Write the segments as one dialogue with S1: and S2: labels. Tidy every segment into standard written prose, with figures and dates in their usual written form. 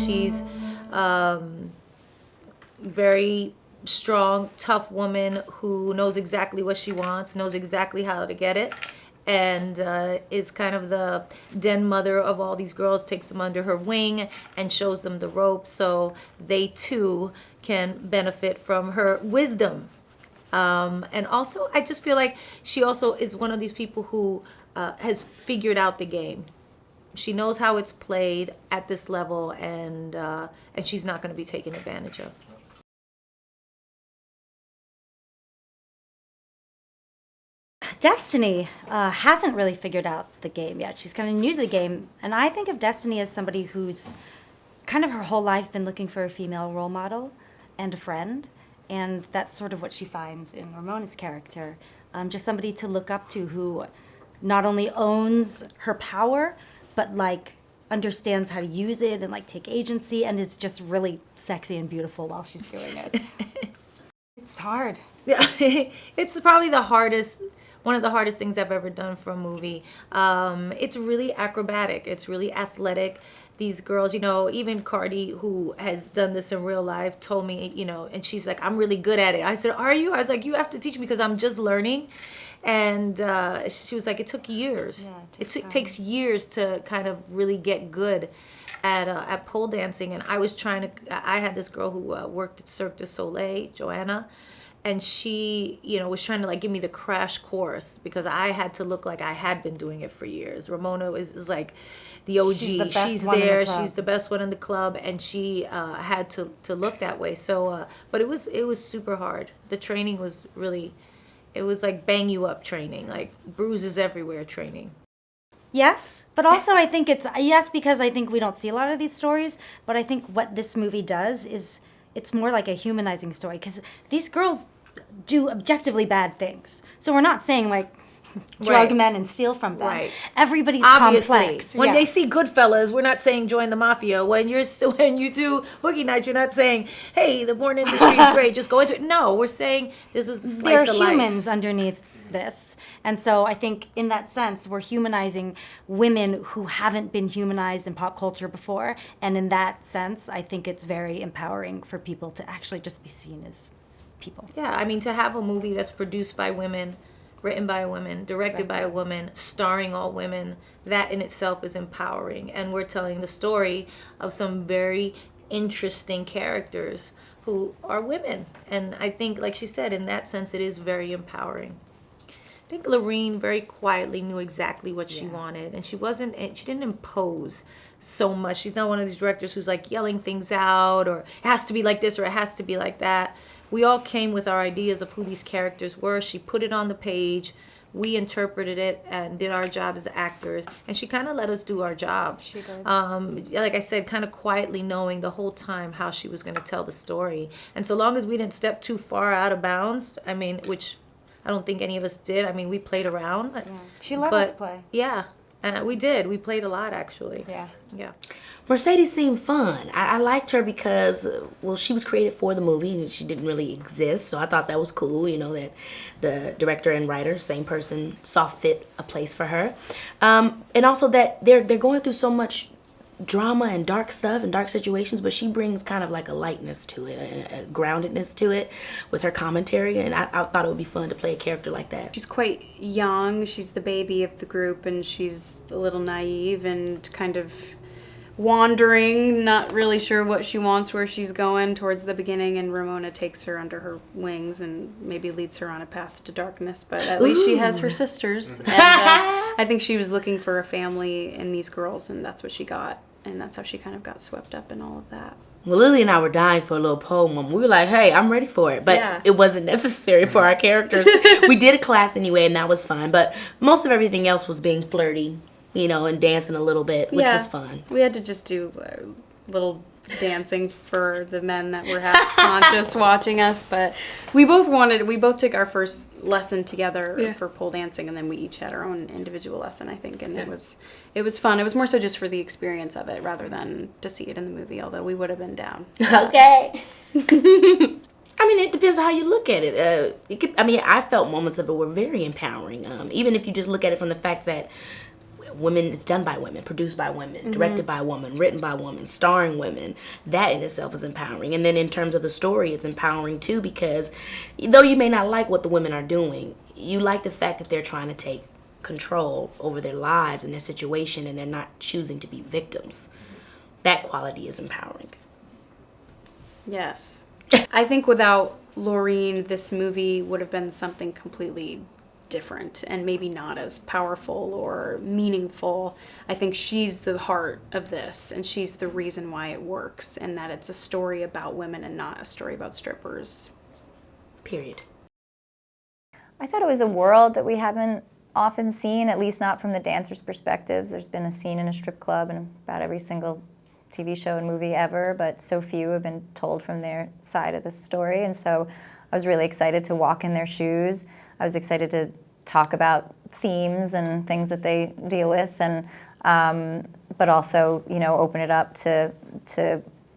S1: she's very strong, tough woman who knows exactly what she wants, knows exactly how to get it, and is kind of the den mother of all these girls, takes them under her wing and shows them the ropes so they too can benefit from her wisdom. And also, I just feel like she also is one of these people who has figured out the game. She knows how it's played at this level, and she's not going to be taken advantage of.
S2: Destiny hasn't really figured out the game yet. She's kind of new to the game. And I think of Destiny as somebody who's kind of her whole life been looking for a female role model and a friend. And that's sort of what she finds in Ramona's character. Just somebody to look up to who not only owns her power, but like understands how to use it and like take agency and is just really sexy and beautiful while she's doing it. It's hard.
S1: Yeah, it's probably one of the hardest things I've ever done for a movie. It's really acrobatic. It's really athletic. These girls, even Cardi, who has done this in real life, told me, and she's like, I'm really good at it. I said, are you? I was like, you have to teach me because I'm just learning. And she was like, it took years. Yeah, it takes years to kind of really get good at pole dancing. And I had this girl who worked at Cirque du Soleil, Joanna, and she, was trying to like give me the crash course because I had to look like I had been doing it for years. Ramona is like the OG. She's there. She's the best one in the club, and she had to look that way. So, but it was super hard. The training was really, it was like bang you up training, like bruises everywhere training.
S2: Yes, but also I think because I think we don't see a lot of these stories, but I think what this movie does is it's more like a humanizing story because these girls do objectively bad things. So we're not saying like drug men and steal from them. Right. Everybody's obviously complex.
S1: When they see Goodfellas, we're not saying join the mafia. When you do Boogie Nights, you're not saying, hey, the porn industry is great, just go into it. No, we're saying this is a slice of life.
S2: There are humans underneath this. And so I think in that sense, we're humanizing women who haven't been humanized in pop culture before. And in that sense, I think it's very empowering for people to actually just be seen as people.
S1: Yeah, I mean, to have a movie that's produced by women, written by a woman, directed by a woman, starring all women, that in itself is empowering. And we're telling the story of some very interesting characters who are women. And I think, like she said, in that sense, it is very empowering. I think Lorene very quietly knew exactly what she wanted, and she didn't impose so much. She's not one of these directors who's like yelling things out, or it has to be like this or it has to be like that. We all came with our ideas of who these characters were. She put it on the page. We interpreted it and did our job as actors, and she kind of let us do our jobs.
S2: She did.
S1: Like I said, kind of quietly knowing the whole time how she was going to tell the story. And so long as we didn't step too far out of bounds, I mean, which I don't think any of us did. I mean, we played around.
S2: Yeah. She let us play.
S1: Yeah, and we did. We played a lot, actually.
S2: Yeah.
S3: Mercedes seemed fun. I liked her because, well, she was created for the movie and she didn't really exist. So I thought that was cool, that the director and writer, same person, saw fit a place for her. And also that they're going through so much drama and dark stuff and dark situations, but she brings kind of like a lightness to it, a groundedness to it with her commentary, and I thought it would be fun to play a character like that.
S4: She's quite young. She's the baby of the group, and she's a little naive and kind of wandering, not really sure what she wants, where she's going towards the beginning, and Ramona takes her under her wings and maybe leads her on a path to darkness, but at least she has her sisters, and I think she was looking for a family in these girls, and that's what she got. And that's how she kind of got swept up in all of that.
S3: Well, Lily and I were dying for a little poem. We were like, hey, I'm ready for it. But it wasn't necessary for our characters. We did a class anyway, and that was fun. But most of everything else was being flirty, and dancing a little bit, which was fun.
S4: We had to just do a little dancing for the men that were half conscious watching us. But we both took our first lesson together for pole dancing, and then we each had our own individual lesson, I think, and it was fun. It was more so just for the experience of it rather than to see it in the movie, although we would have been down.
S3: Okay. I mean, it depends on how you look at it. I felt moments of it were very empowering, even if you just look at it from the fact that women, it's done by women, produced by women, directed by women, written by women, starring women. That in itself is empowering. And then in terms of the story, it's empowering too, because though you may not like what the women are doing, you like the fact that they're trying to take control over their lives and their situation, and they're not choosing to be victims. That quality is empowering.
S4: Yes. I think without Laureen, this movie would have been something completely different and maybe not as powerful or meaningful. I think she's the heart of this, and she's the reason why it works, and that it's a story about women and not a story about strippers.
S3: Period.
S5: I thought it was a world that we haven't often seen, at least not from the dancers' perspectives. There's been a scene in a strip club in about every single TV show and movie ever, but so few have been told from their side of the story. And so I was really excited to walk in their shoes. I was excited to talk about themes and things that they deal with, and but also, you know, open it up to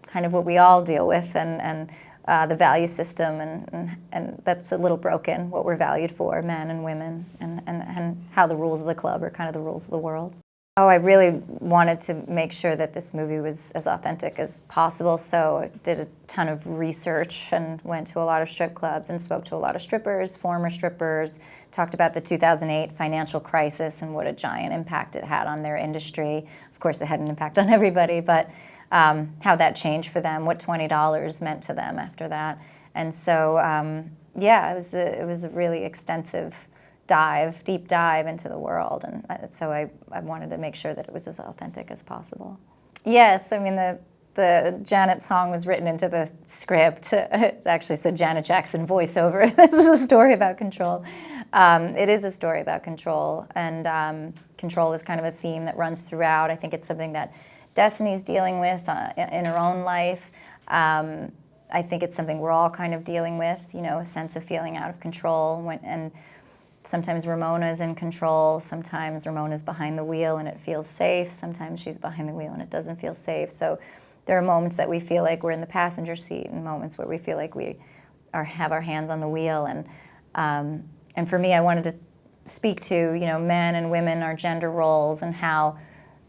S5: kind of what we all deal with, and the value system, and that's a little broken, what we're valued for, men and women, and how the rules of the club are kind of the rules of the world. Oh, I really wanted to make sure that this movie was as authentic as possible, so I did a ton of research and went to a lot of strip clubs and spoke to a lot of strippers, former strippers, talked about the 2008 financial crisis and what a giant impact it had on their industry. Of course, it had an impact on everybody, but how that changed for them, what $20 meant to them after that. And so, yeah, it was a really extensive deep dive into the world, and so I wanted to make sure that it was as authentic as possible. Yes, I mean the Janet song was written into the script. It actually said Janet Jackson voiceover. This is a story about control. It is a story about control, and control is kind of a theme that runs throughout. I think it's something that Destiny's dealing with in her own life. I think it's something we're all kind of dealing with, you know, a sense of feeling out of control, and sometimes Ramona's in control, sometimes Ramona's behind the wheel and it feels safe, sometimes she's behind the wheel and it doesn't feel safe. So there are moments that we feel like we're in the passenger seat, and moments where we feel like we have our hands on the wheel. And for me, I wanted to speak to, you know, men and women, our gender roles, and how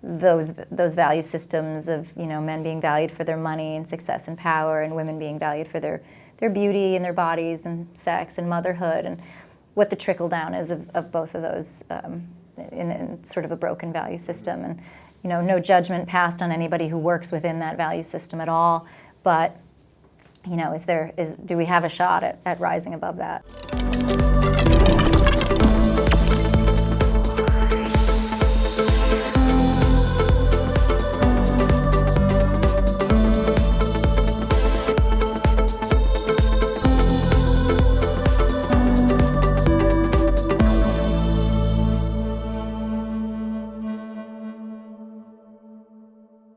S5: those value systems of, you know, men being valued for their money and success and power, and women being valued for their beauty and their bodies and sex and motherhood, and what the trickle down is of both of those in sort of a broken value system. And, you know, no judgment passed on anybody who works within that value system at all, but, you know, do we have a shot at rising above that?